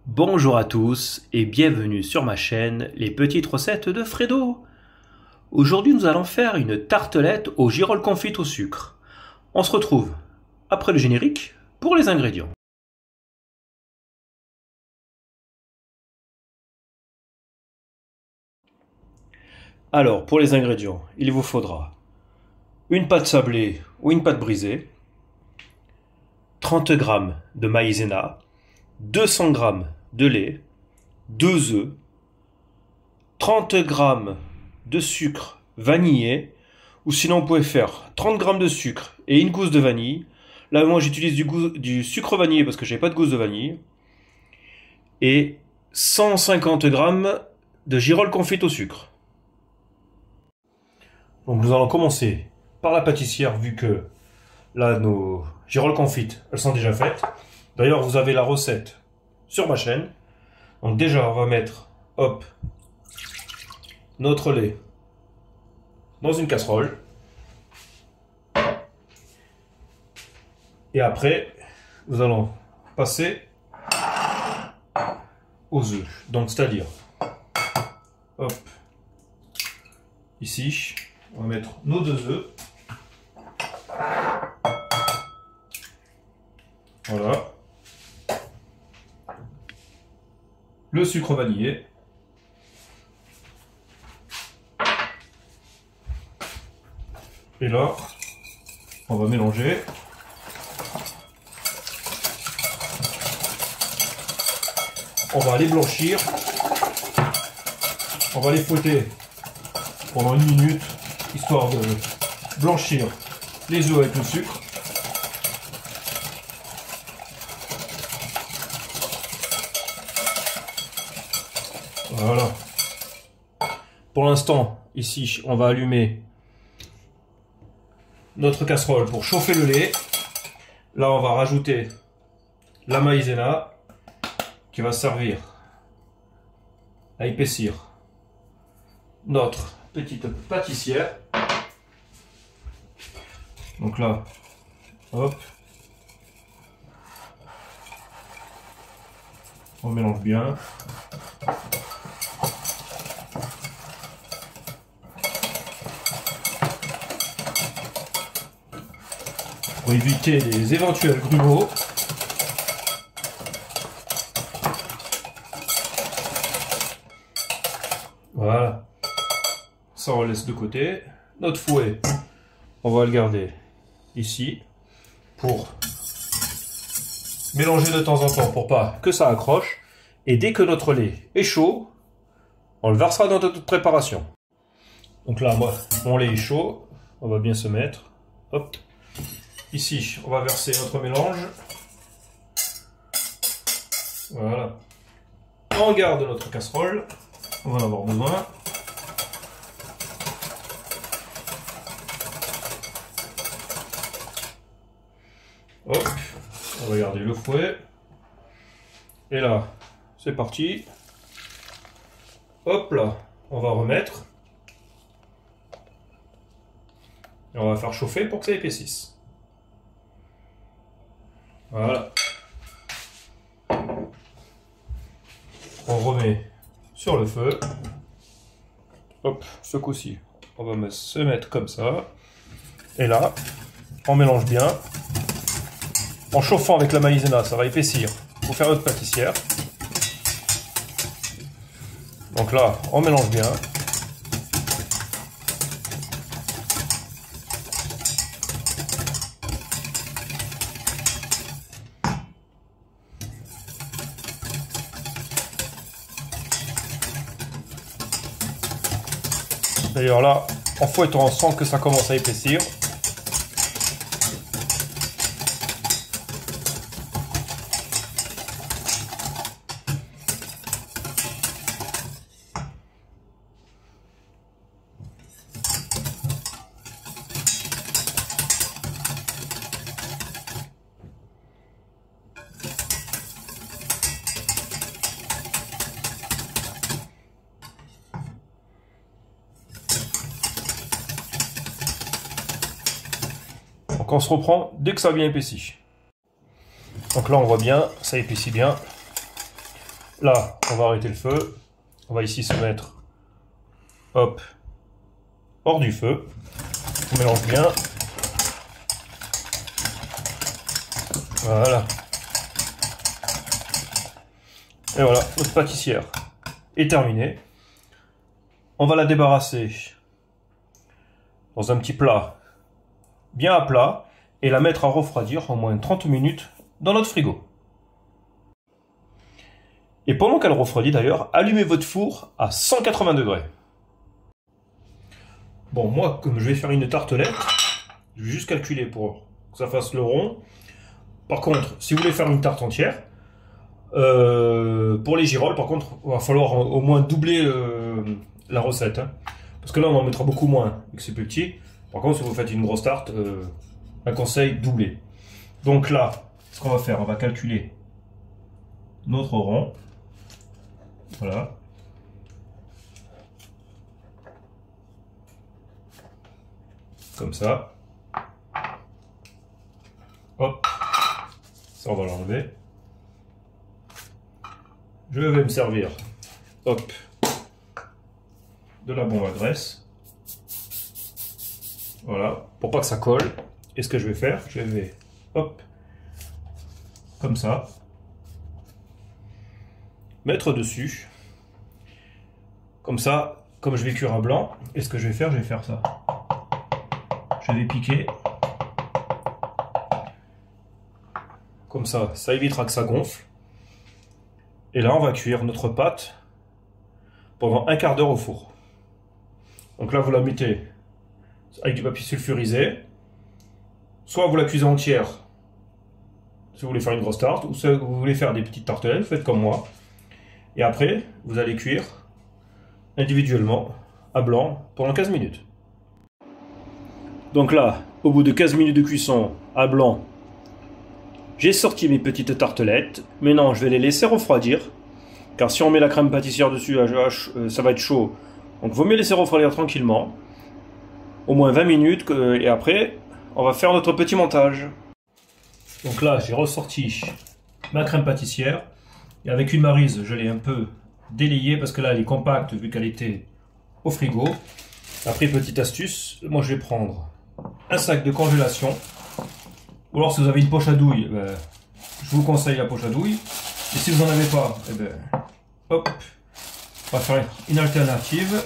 Bonjour à tous et bienvenue sur ma chaîne Les Petites Recettes de Fredo. Aujourd'hui nous allons faire une tartelette aux girolles confites au sucre. On se retrouve après le générique pour les ingrédients. Alors pour les ingrédients, il vous faudra une pâte sablée ou une pâte brisée, 30 g de maïzena, 200 g de lait, 2 œufs, 30 g de sucre vanillé, ou sinon vous pouvez faire 30 g de sucre et une gousse de vanille. Là moi j'utilise du sucre vanillé parce que j'ai pas de gousse de vanille. Et 150 g de girolles confites au sucre. Donc nous allons commencer par la pâtissière vu que là nos girolles confites elles sont déjà faites. D'ailleurs vous avez la recette sur ma chaîne. Donc déjà on va mettre notre lait dans une casserole. Et après, nous allons passer aux œufs. Donc c'est-à-dire, ici, on va mettre nos 2 œufs. Voilà. Le sucre vanillé. Et là, on va mélanger. On va les blanchir. On va les fouetter pendant 1 minute, histoire de blanchir les œufs avec le sucre. Voilà. Pour l'instant, ici, on va allumer notre casserole pour chauffer le lait. Là, on va rajouter la maïzena qui va servir à épaissir notre petite pâtissière. Donc là, on mélange bien. Pour éviter les éventuels grumeaux. Voilà. Ça on laisse de côté. Notre fouet, on va le garder ici pour mélanger de temps en temps pour pas que ça accroche. Et dès que notre lait est chaud, on le versera dans notre préparation. Donc là, moi, mon lait est chaud. On va bien se mettre. Ici, on va verser notre mélange. Voilà. On garde notre casserole. On va en avoir besoin. On va garder le fouet. Et là, c'est parti. Hop là, on va remettre. Et on va faire chauffer pour que ça épaississe. Voilà. On remet sur le feu. Ce coup-ci, on va se mettre comme ça. Et là, on mélange bien. En chauffant avec la maïzena, ça va épaissir pour faire notre pâtissière. Donc là, on mélange bien. D'ailleurs là, en fouettant, on sent que ça commence à épaissir. Donc on se reprend dès que ça a bien épaissi. Donc là on voit bien, ça épaissit bien. Là, on va arrêter le feu. On va ici se mettre, hop, hors du feu. On mélange bien. Voilà. Et voilà, notre pâtissière est terminée. On va la débarrasser dans un petit plat bien à plat et la mettre à refroidir au moins 30 minutes dans notre frigo. Et pendant qu'elle refroidit d'ailleurs, allumez votre four à 180 degrés. Bon, moi, comme je vais faire une tartelette, je vais juste calculer pour que ça fasse le rond. Par contre, si vous voulez faire une tarte entière, pour les girolles, par contre, il va falloir au moins doubler la recette. Hein. Parce que là, on en mettra beaucoup moins, vu que c'est plus petit. Par contre, si vous faites une grosse tarte, un conseil, doubler. Donc là, ce qu'on va faire, on va calculer notre rond. Voilà. Comme ça. Hop. Ça, on va l'enlever. Je vais me servir, hop, de la bombe à graisse. Voilà, pour pas que ça colle. Et ce que je vais faire, je vais, hop, comme ça, mettre dessus. Comme ça, comme je vais cuire à blanc, et ce que je vais faire ça. Je vais piquer. Comme ça évitera que ça gonfle. Et là, on va cuire notre pâte pendant un quart d'heure au four. Donc là, vous la mettez avec du papier sulfurisé. Soit vous la cuisez entière, si vous voulez faire une grosse tarte, ou si vous voulez faire des petites tartelettes, faites comme moi. Et après, vous allez cuire individuellement à blanc pendant 15 minutes. Donc là, au bout de 15 minutes de cuisson à blanc, j'ai sorti mes petites tartelettes. Maintenant, je vais les laisser refroidir. Car si on met la crème pâtissière dessus, ça va être chaud. Donc, vaut mieux laisser refroidir tranquillement. Au moins 20 minutes. Et après, on va faire notre petit montage. Donc là, j'ai ressorti ma crème pâtissière. Et avec une maryse, je l'ai un peu délayée. Parce que là, elle est compacte vu qu'elle était au frigo. Après, petite astuce. Moi, je vais prendre un sac de congélation. Ou alors si vous avez une poche à douille, je vous conseille la poche à douille. Et si vous n'en avez pas, hop, on va faire une alternative.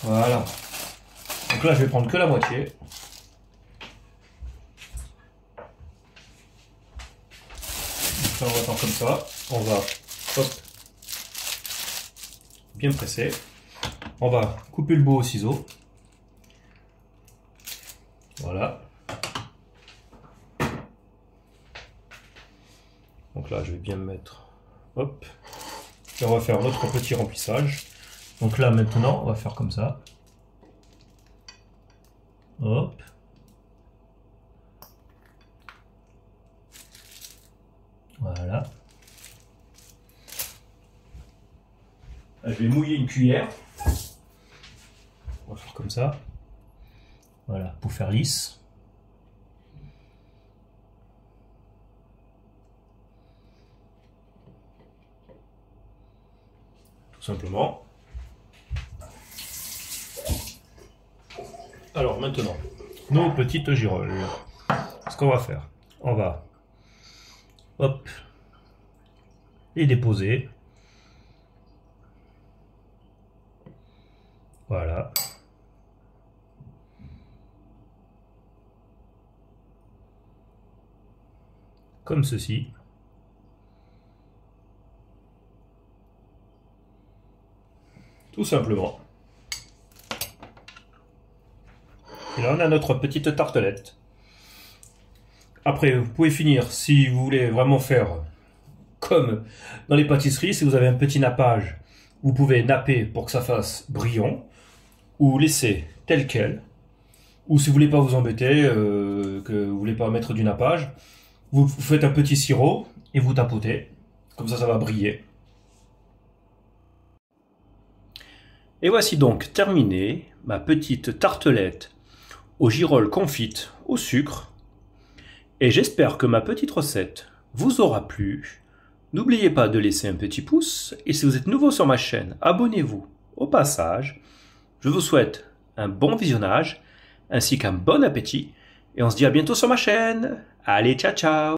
Voilà. Donc là, je vais prendre que la moitié. Donc là, on va faire comme ça. On va, hop, bien presser. On va couper le bout au ciseau. Voilà. Donc là, je vais bien me mettre, hop, et on va faire notre petit remplissage. Donc là, maintenant, on va faire comme ça. Hop. Voilà. Là, je vais mouiller une cuillère. On va faire comme ça. Voilà, pour faire lisse. Simplement. Alors maintenant, nos petites girolles. Ce qu'on va faire, on va, hop, les déposer. Voilà. Comme ceci. Tout simplement. Et là, on a notre petite tartelette. Après, vous pouvez finir, si vous voulez vraiment faire comme dans les pâtisseries, si vous avez un petit nappage, vous pouvez napper pour que ça fasse brillant, ou laisser tel quel. Ou si vous voulez pas vous embêter, que vous voulez pas mettre du nappage, vous faites un petit sirop et vous tapotez. Comme ça va briller. Et voici donc terminé ma petite tartelette aux girolles confites au sucre. Et j'espère que ma petite recette vous aura plu. N'oubliez pas de laisser un petit pouce et si vous êtes nouveau sur ma chaîne, abonnez-vous. Au passage, je vous souhaite un bon visionnage ainsi qu'un bon appétit et on se dit à bientôt sur ma chaîne. Allez, ciao ciao!